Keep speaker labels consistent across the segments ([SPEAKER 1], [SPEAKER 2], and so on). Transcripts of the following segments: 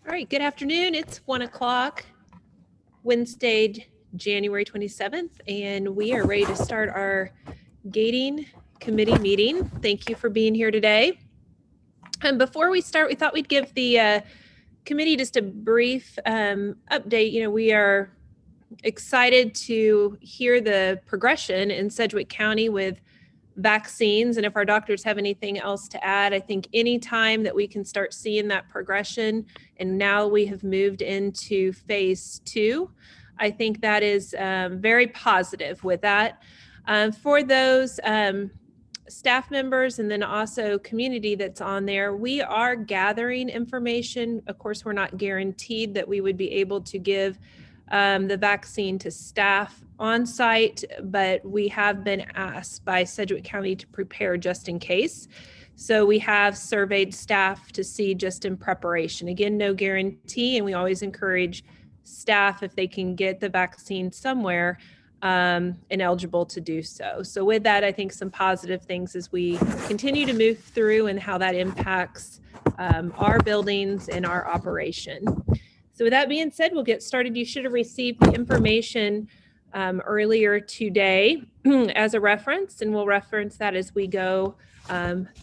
[SPEAKER 1] All right, good afternoon. It's 1 o'clock, Wednesday, January 27th, and we are ready to start our gating committee meeting. Thank you for being here today. And before we start, we thought we'd give the committee just a brief update. You know, we are excited to hear the progression in Sedgwick County with vaccines, and if our doctors have anything else to add, I think any time that we can start seeing that progression, and now we have moved into phase 2, I think that is very positive with that. For those staff members and then also community that's on there, we are gathering information. Of course, we're not guaranteed that we would be able to give the vaccine to staff on site, but we have been asked by Sedgwick County to prepare just in case. So we have surveyed staff to see just in preparation. Again, no guarantee, and we always encourage staff if they can get the vaccine somewhere and eligible to do so. So with that, I think some positive things as we continue to move through and how that impacts our buildings and our operation. So with that being said, we'll get started. You should have received the information earlier today as a reference, and we'll reference that as we go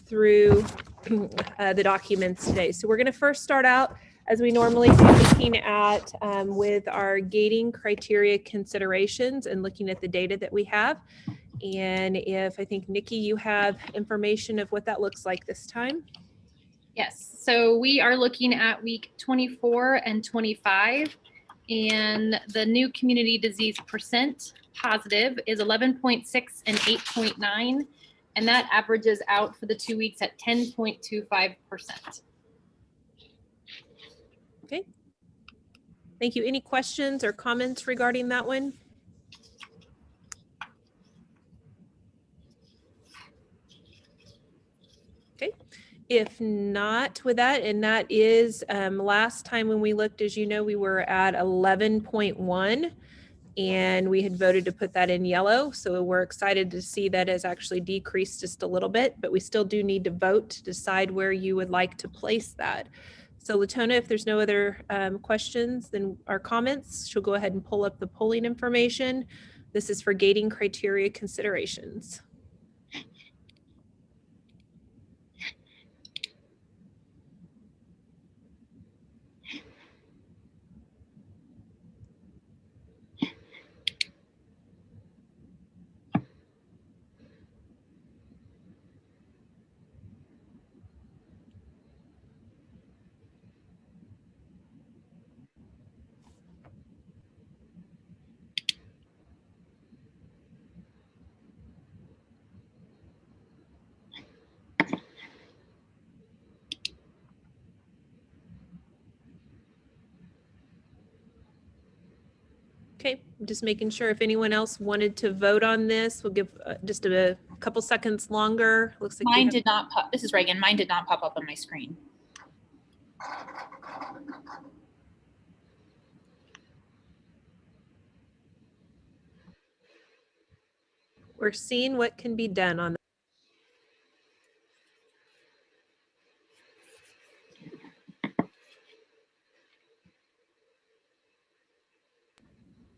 [SPEAKER 1] through the documents today. So we're going to first start out, as we normally do, looking at with our gating criteria considerations and looking at the data that we have. And if I think, Nikki, you have information of what that looks like this time.
[SPEAKER 2] Yes, so we are looking at week 24 and 25, and the new community disease percent positive is 11.6 and 8.9, and that averages out for the 2 weeks at 10.25%.
[SPEAKER 1] Okay. Thank you. Any questions or comments regarding that one? Okay. If not with that, and that is last time when we looked, as you know, we were at 11.1 and we had voted to put that in yellow. So we're excited to see that has actually decreased just a little bit, but we still do need to vote to decide where you would like to place that. So Latona, if there's no other questions then or comments, she'll go ahead and pull up the polling information. This is for gating criteria considerations. Okay, just making sure if anyone else wanted to vote on this, we'll give just a couple seconds longer. Looks like
[SPEAKER 2] mine did not pop. This is Reagan. Mine did not pop up on my screen.
[SPEAKER 1] We're seeing what can be done on that.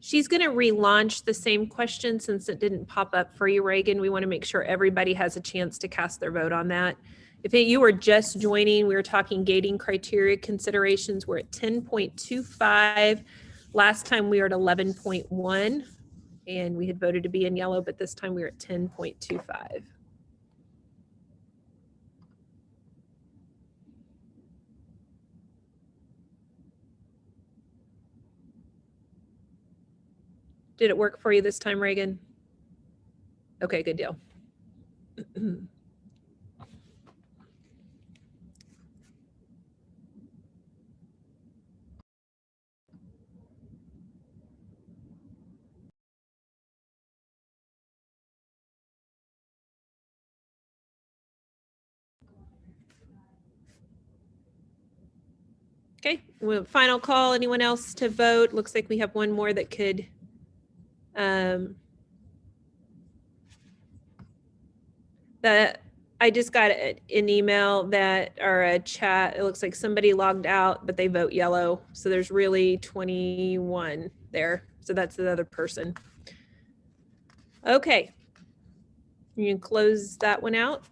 [SPEAKER 1] She's going to relaunch the same question since it didn't pop up for you, Reagan. We want to make sure everybody has a chance to cast their vote on that. If you were just joining, we were talking gating criteria considerations. We're at 10.25. Last time we were at 11.1 and we had voted to be in yellow, but this time we were at 10.25. Did it work for you this time, Reagan? Okay, good deal. Okay, well, final call. Anyone else to vote? Looks like we have one more that could I just got an email that, or a chat, it looks like somebody logged out, but they vote yellow. So there's really 21 there. So that's the other person. Okay. You can close that one out.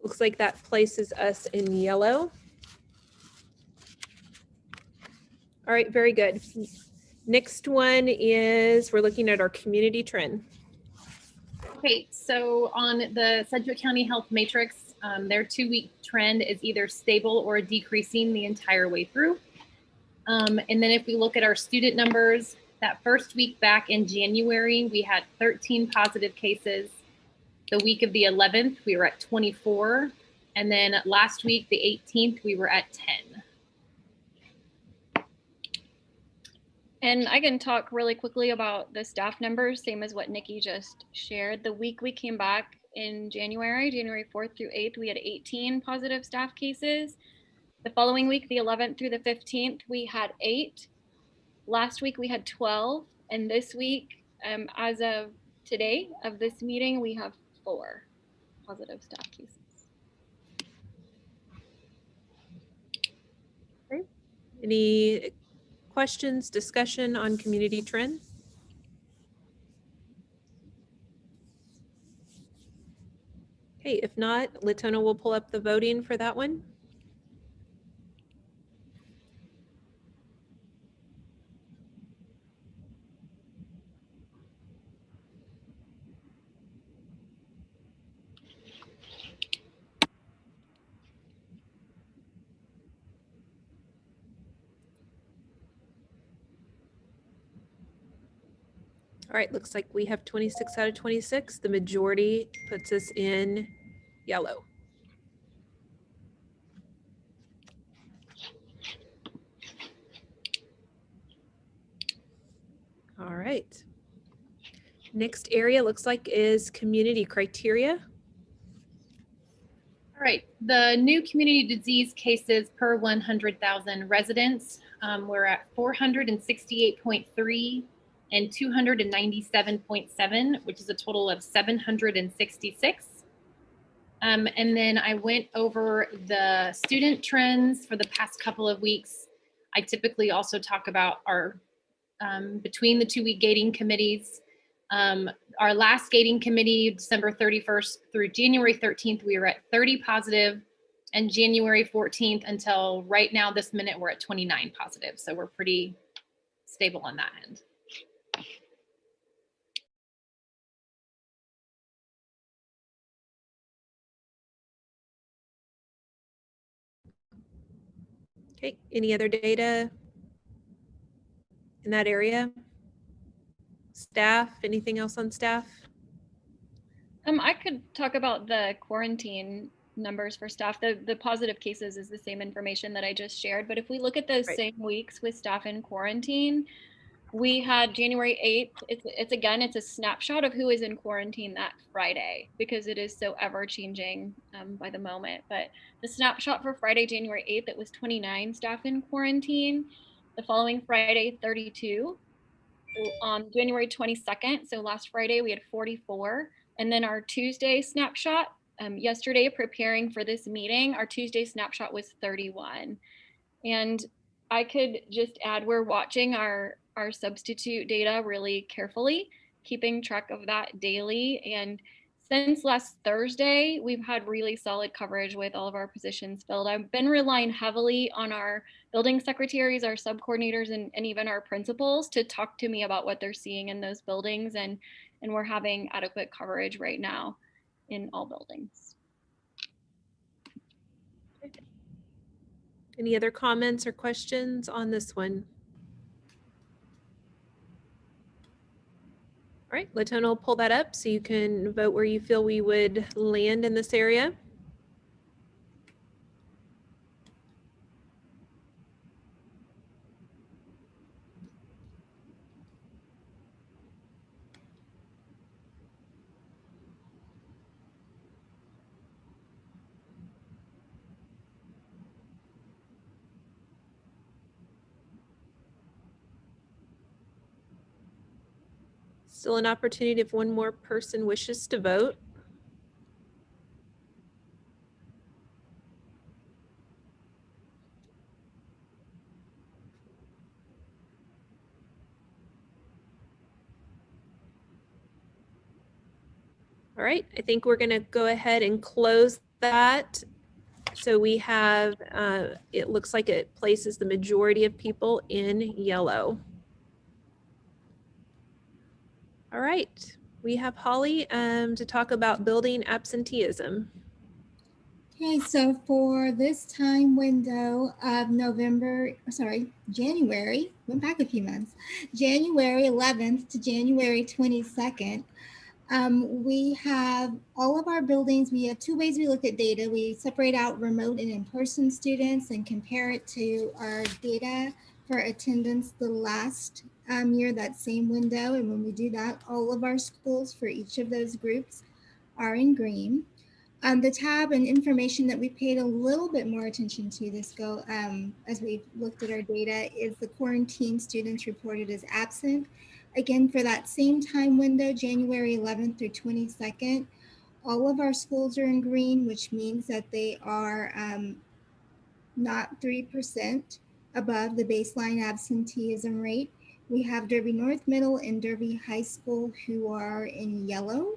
[SPEAKER 1] Looks like that places us in yellow. All right, very good. Next one is we're looking at our community trend.
[SPEAKER 2] Okay, so on the Sedgwick County Health Matrix, their 2-week trend is either stable or decreasing the entire way through. And then if we look at our student numbers, that first week back in January, we had 13 positive cases. The week of the 11th, we were at 24. And then last week, the 18th, we were at 10.
[SPEAKER 3] And I can talk really quickly about the staff numbers, same as what Nikki just shared. The week we came back in January 4th through 8th, we had 18 positive staff cases. The following week, the 11th through the 15th, we had 8. Last week we had 12. And this week, as of today of this meeting, we have 4 positive staff cases.
[SPEAKER 1] Okay. Any questions, discussion on community trend? Okay, if not, Latona will pull up the voting for that one. All right, looks like we have 26 out of 26. The majority puts us in yellow. All right. Next area looks like is community criteria.
[SPEAKER 2] All right, the new community disease cases per 100,000 residents, we're at 468.3 and 297.7, which is a total of 766. And then I went over the student trends for the past couple of weeks. I typically also talk about our between the 2-week gating committees. Our last gating committee, December 31st through January 13th, we were at 30 positive, and January 14th until right now, this minute, we're at 29 positive. So we're pretty stable on that end.
[SPEAKER 1] Okay, any other data in that area? Staff, anything else on staff?
[SPEAKER 3] I could talk about the quarantine numbers for staff. The positive cases is the same information that I just shared. But if we look at those
[SPEAKER 1] Right.
[SPEAKER 3] same weeks with staff in quarantine, we had January 8th. It's a snapshot of who is in quarantine that Friday because it is so ever changing by the moment. But the snapshot for Friday, January 8th, it was 29 staff in quarantine. The following Friday, 32. On January 22nd, so last Friday, we had 44. And then our Tuesday snapshot, yesterday, preparing for this meeting, our Tuesday snapshot was 31. And I could just add, we're watching our substitute data really carefully, keeping track of that daily. And since last Thursday, we've had really solid coverage with all of our positions filled. I've been relying heavily on our building secretaries, our sub coordinators, and even our principals to talk to me about what they're seeing in those buildings. And we're having adequate coverage right now in all buildings.
[SPEAKER 1] Any other comments or questions on this one? All right, Latona will pull that up so you can vote where you feel we would land in this area. Still an opportunity if one more person wishes to vote. All right, I think we're going to go ahead and close that. So we have, it looks like it places the majority of people in yellow. All right, we have Holly to talk about building absenteeism.
[SPEAKER 4] Okay, so for this time window of January, went back a few months, January 11th to January 22nd, we have all of our buildings. We have two ways we look at data. We separate out remote and in-person students and compare it to our data for attendance the last year, that same window. And when we do that, all of our schools for each of those groups are in green. The tab and information that we paid a little bit more attention to as we looked at our data is the quarantine students reported as absent. Again, for that same time window, January 11th through 22nd, all of our schools are in green, which means that they are not 3% above the baseline absenteeism rate. We have Derby North Middle and Derby High School who are in yellow.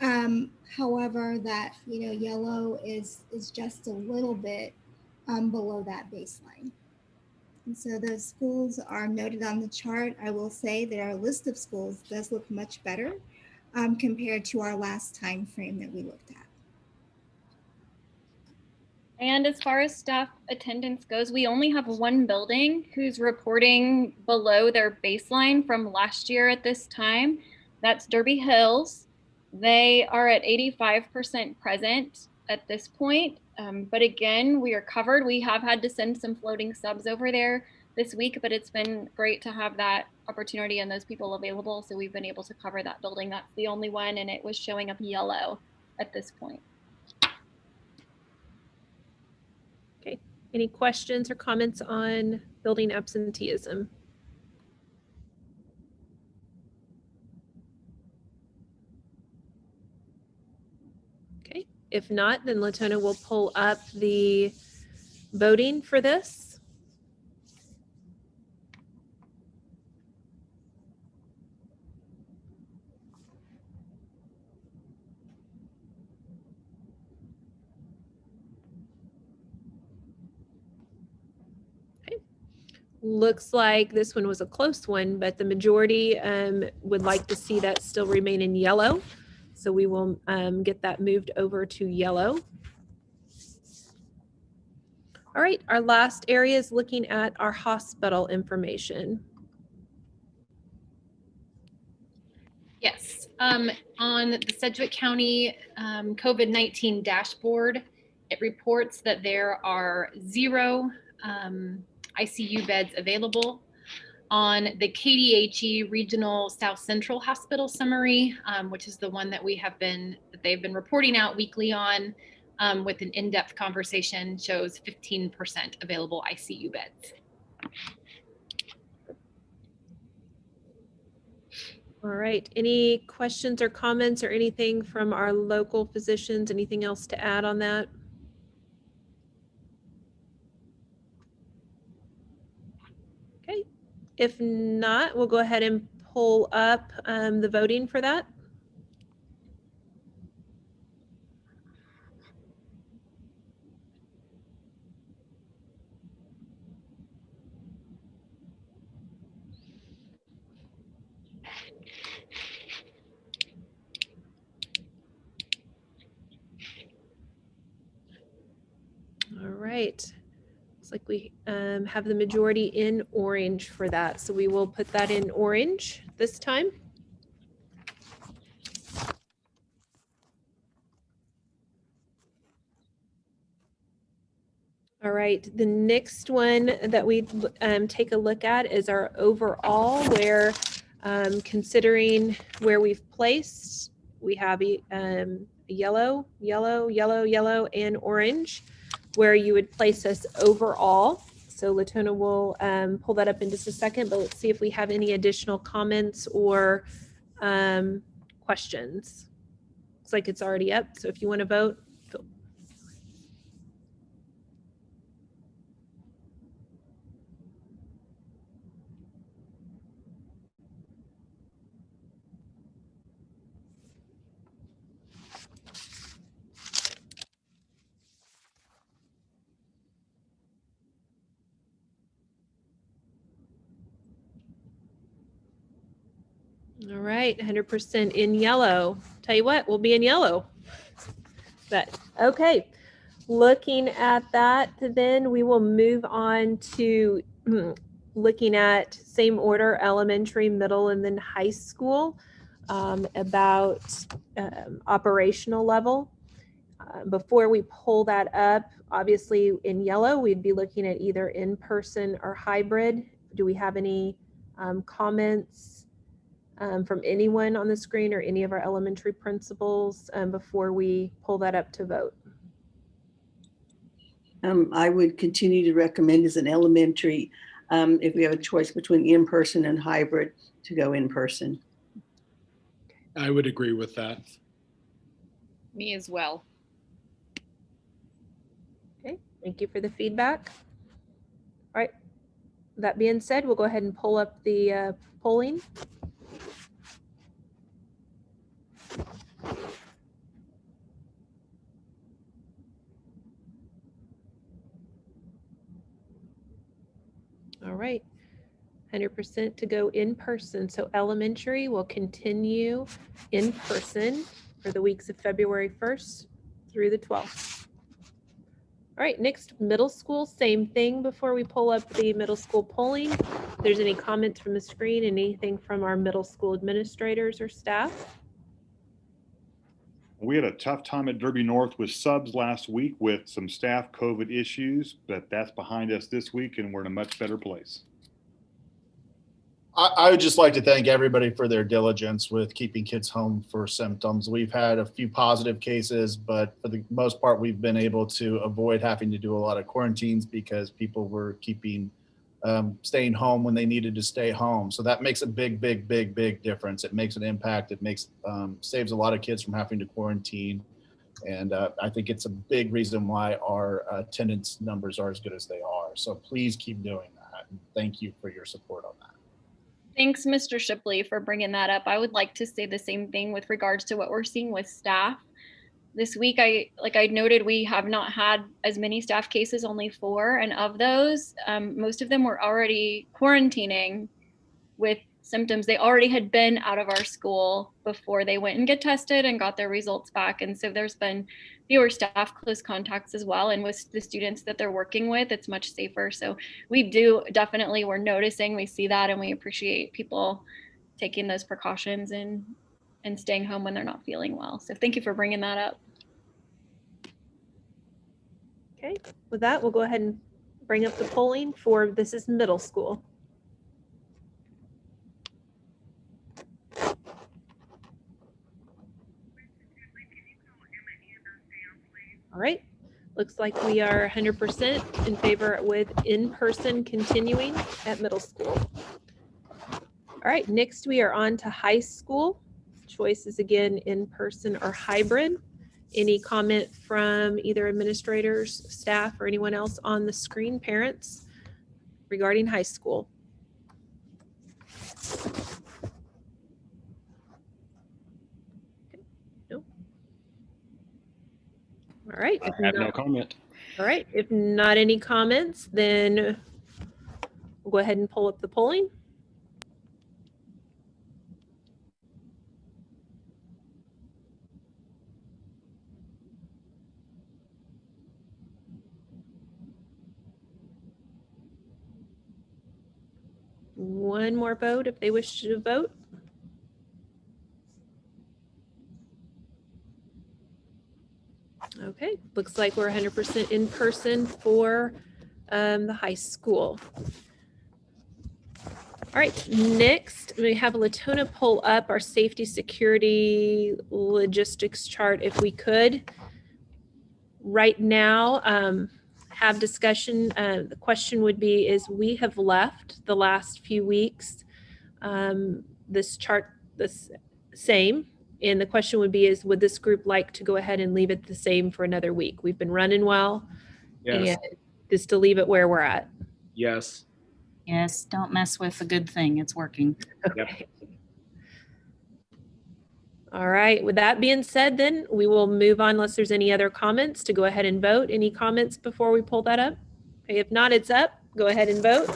[SPEAKER 4] However, that yellow is just a little bit below that baseline. And so those schools are noted on the chart. I will say that our list of schools does look much better compared to our last time frame that we looked at.
[SPEAKER 3] And as far as staff attendance goes, we only have one building who's reporting below their baseline from last year at this time. That's Derby Hills. They are at 85% present at this point. But again, we are covered. We have had to send some floating subs over there this week, but it's been great to have that opportunity and those people available. So we've been able to cover that building. That's the only one, and it was showing up yellow at this point.
[SPEAKER 1] Okay, any questions or comments on building absenteeism? Okay, if not, then Latona will pull up the voting for this. Looks like this one was a close one, but the majority would like to see that still remain in yellow. So we will get that moved over to yellow. All right, our last area is looking at our hospital information.
[SPEAKER 2] Yes, on the Sedgwick County COVID-19 dashboard, it reports that there are 0 ICU beds available. On the KDHE Regional South Central Hospital summary, which is the one that they've been reporting out weekly on, with an in-depth conversation, shows 15% available ICU beds.
[SPEAKER 1] All right, any questions or comments or anything from our local physicians? Anything else to add on that? Okay, if not, we'll go ahead and pull up the voting for that. All right. Looks like we have the majority in orange for that. So we will put that in orange this time. All right, the next one that we take a look at is our overall, where considering where we've placed, we have yellow, yellow, yellow, yellow, and orange, where you would place us overall. So Latona will pull that up in just a second, but let's see if we have any additional comments or questions. Looks like it's already up. So if you want to vote, all right, 100% in yellow. Tell you what, we'll be in yellow. But okay, looking at that, then we will move on to looking at same order, elementary, middle, and then high school, about operational level. Before we pull that up, obviously in yellow, we'd be looking at either in-person or hybrid. Do we have any comments from anyone on the screen or any of our elementary principals before we pull that up to vote?
[SPEAKER 5] I would continue to recommend as an elementary, if we have a choice between in-person and hybrid, to go in person.
[SPEAKER 6] I would agree with that.
[SPEAKER 3] Me as well.
[SPEAKER 1] Okay, thank you for the feedback. All right, that being said, we'll go ahead and pull up the polling. All right, 100% to go in person. So elementary will continue in person for the weeks of February 1st through the 12th. All right, next middle school, same thing before we pull up the middle school polling. If there's any comments from the screen, anything from our middle school administrators or staff?
[SPEAKER 7] We had a tough time at Derby North with subs last week with some staff COVID issues, but that's behind us this week and we're in a much better place.
[SPEAKER 8] I would just like to thank everybody for their diligence with keeping kids home for symptoms. We've had a few positive cases, but for the most part, we've been able to avoid having to do a lot of quarantines because people were staying home when they needed to stay home. So that makes a big difference. It makes an impact. It saves a lot of kids from having to quarantine. And I think it's a big reason why our attendance numbers are as good as they are. So please keep doing that. And thank you for your support on that.
[SPEAKER 3] Thanks, Mr. Shipley, for bringing that up. I would like to say the same thing with regards to what we're seeing with staff. This week, I noted, we have not had as many staff cases, only 4. And of those, most of them were already quarantining with symptoms. They already had been out of our school before they went and get tested and got their results back. And so there's been fewer staff close contacts as well. And with the students that they're working with, it's much safer. So we're noticing, we see that, and we appreciate people taking those precautions and staying home when they're not feeling well. So thank you for bringing that up.
[SPEAKER 1] Okay, with that, we'll go ahead and bring up the polling for, this is middle school. All right, looks like we are 100% in favor with in-person continuing at middle school. All right, next we are on to high school. Choice is again in-person or hybrid. Any comment from either administrators, staff, or anyone else on the screen, parents, regarding high school? No. All right.
[SPEAKER 6] I have no comment.
[SPEAKER 1] All right. If not any comments, then we'll go ahead and pull up the polling. One more vote if they wish to vote. Okay, looks like we're 100% in person for the high school. All right, next we have Latona pull up our safety, security, logistics chart if we could. Right now, have discussion. The question would be, is we have left the last few weeks. This chart, this same. And the question would be is, would this group like to go ahead and leave it the same for another week? We've been running well.
[SPEAKER 9] Yes.
[SPEAKER 1] And just to leave it where we're at.
[SPEAKER 9] Yes.
[SPEAKER 10] Yes, don't mess with a good thing. It's working.
[SPEAKER 1] Okay. All right. With that being said, then we will move on unless there's any other comments to go ahead and vote. Any comments before we pull that up? Okay, if not, it's up. Go ahead and vote.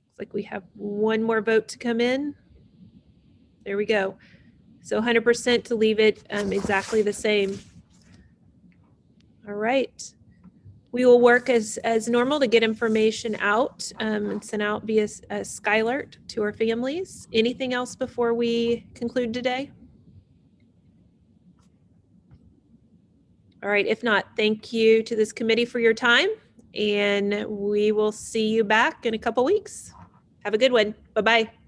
[SPEAKER 1] Looks like we have one more vote to come in. There we go. So 100% to leave it exactly the same. All right. We will work as normal to get information out and send out via a Skylert to our families. Anything else before we conclude today? All right. If not, thank you to this committee for your time, and we will see you back in a couple weeks. Have a good one. Bye-bye.